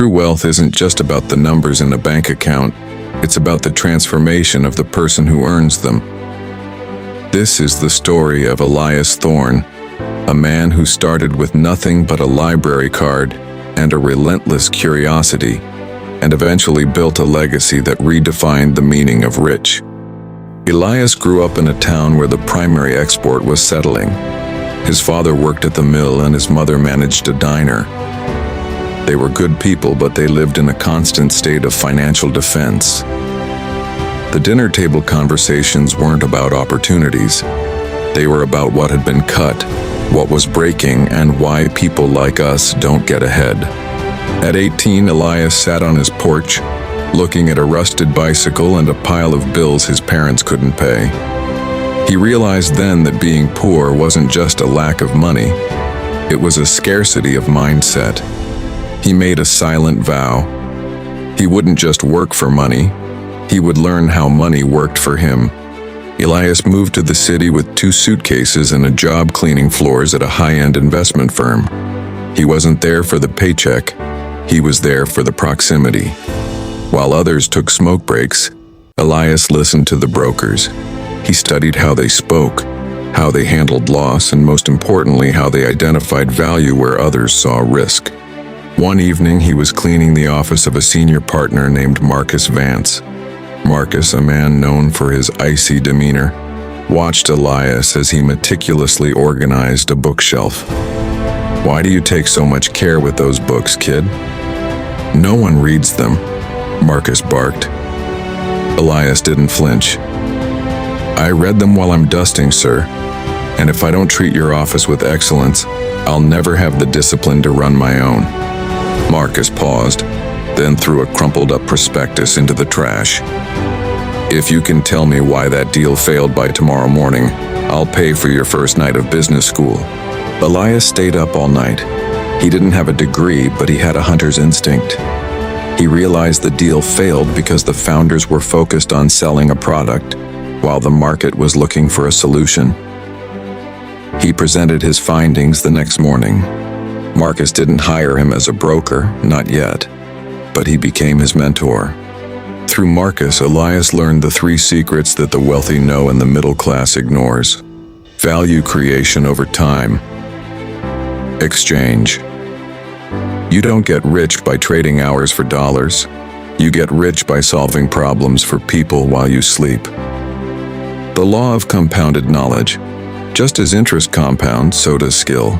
True wealth isn't just about the numbers in a bank account, it's about the transformation of the person who earns them. This is the story of Elias Thorne, a man who started with nothing but a library card and a relentless curiosity, and eventually built a legacy that redefined the meaning of rich. Elias grew up in a town where the primary export was settling. His father worked at the mill and his mother managed a diner. They were good people, but they lived in a constant state of financial defense. The dinner table conversations weren't about opportunities. They were about what had been cut, what was breaking, and why people like us don't get ahead. At 18, Elias sat on his porch, looking at a rusted bicycle and a pile of bills his parents couldn't pay. He realized then that being poor wasn't just a lack of money, it was a scarcity of mindset. He made a silent vow. He wouldn't just work for money, he would learn how money worked for him. Elias moved to the city with 2 suitcases and a job cleaning floors at a high-end investment firm. He wasn't there for the paycheck, he was there for the proximity. While others took smoke breaks, Elias listened to the brokers. He studied how they spoke, how they handled loss, and most importantly, how they identified value where others saw risk. One evening, he was cleaning the office of a senior partner named Marcus Vance. Marcus, a man known for his icy demeanor, watched Elias as he meticulously organized a bookshelf. "Why do you take so much care with those books, kid?" "No one reads them," Marcus barked. Elias didn't flinch. "I read them while I'm dusting, sir, and if I don't treat your office with excellence, I'll never have the discipline to run my own." Marcus paused, then threw a crumpled-up prospectus into the trash. "If you can tell me why that deal failed by tomorrow morning, I'll pay for your first night of business school." Elias stayed up all night. He didn't have a degree, but he had a hunter's instinct. He realized the deal failed because the founders were focused on selling a product, while the market was looking for a solution. He presented his findings the next morning. Marcus didn't hire him as a broker, not yet, but he became his mentor. Through Marcus, Elias learned the 3 secrets that the wealthy know and the middle class ignores. Value creation over time. Exchange. You don't get rich by trading hours for dollars. You get rich by solving problems for people while you sleep. The law of compounded knowledge. Just as interest compounds, so does skill.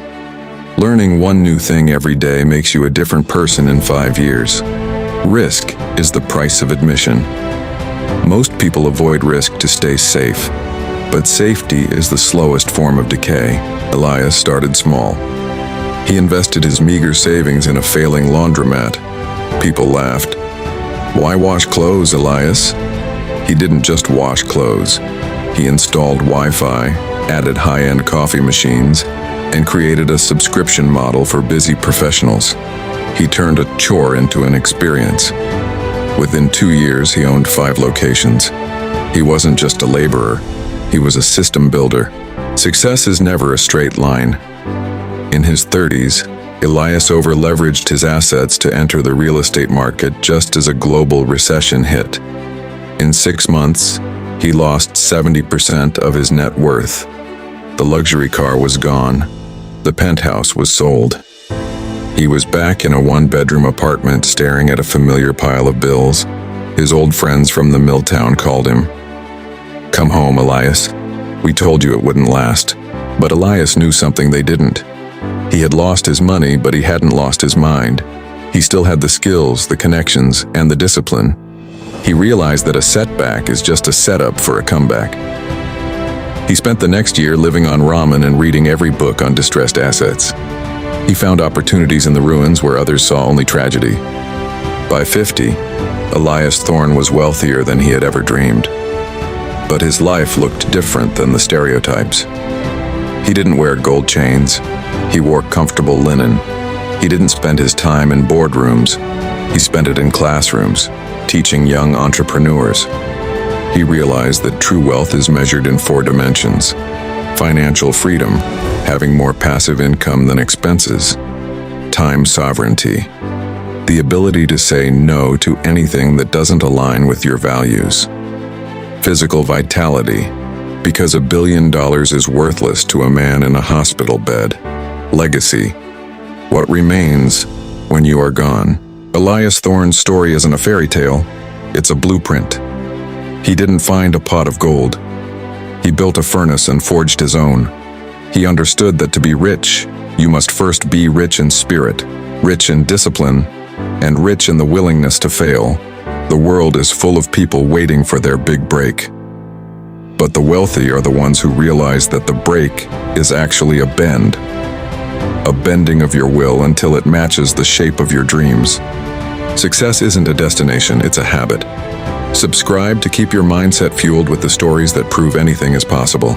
Learning one new thing every day makes you a different person in 5 years. Risk is the price of admission. Most people avoid risk to stay safe, but safety is the slowest form of decay. Elias started small. He invested his meager savings in a failing laundromat. People laughed. "Why wash clothes, Elias?" He didn't just wash clothes. He installed Wi-Fi, added high-end coffee machines, and created a subscription model for busy professionals. He turned a chore into an experience. Within 2 years, he owned 5 locations. He wasn't just a laborer, he was a system builder. Success is never a straight line. In his 30s, Elias over-leveraged his assets to enter the real estate market just as a global recession hit. In 6 months, he lost 70% of his net worth. The luxury car was gone. The penthouse was sold. He was back in a 1-bedroom apartment staring at a familiar pile of bills. His old friends from the mill town called him. "Come home, Elias. We told you it wouldn't last." But Elias knew something they didn't. He had lost his money, but he hadn't lost his mind. He still had the skills, the connections, and the discipline. He realized that a setback is just a setup for a comeback. He spent the next year living on ramen and reading every book on distressed assets. He found opportunities in the ruins where others saw only tragedy. By 50, Elias Thorne was wealthier than he had ever dreamed. But his life looked different than the stereotypes. He didn't wear gold chains. He wore comfortable linen. He didn't spend his time in boardrooms. He spent it in classrooms, teaching young entrepreneurs. He realized that true wealth is measured in 4 dimensions. Financial freedom, having more passive income than expenses. Time sovereignty, The ability to say no to anything that doesn't align with your values. Physical vitality, because $1 billion is worthless to a man in a hospital bed. Legacy, what remains when you are gone. Elias Thorne's story isn't a fairy tale, it's a blueprint. He didn't find a pot of gold. He built a furnace and forged his own. He understood that to be rich, you must first be rich in spirit, rich in discipline, and rich in the willingness to fail. The world is full of people waiting for their big break. But the wealthy are the ones who realize that the break is actually a bend. A bending of your will until it matches the shape of your dreams. Success isn't a destination, it's a habit. Subscribe to keep your mindset fueled with the stories that prove anything is possible.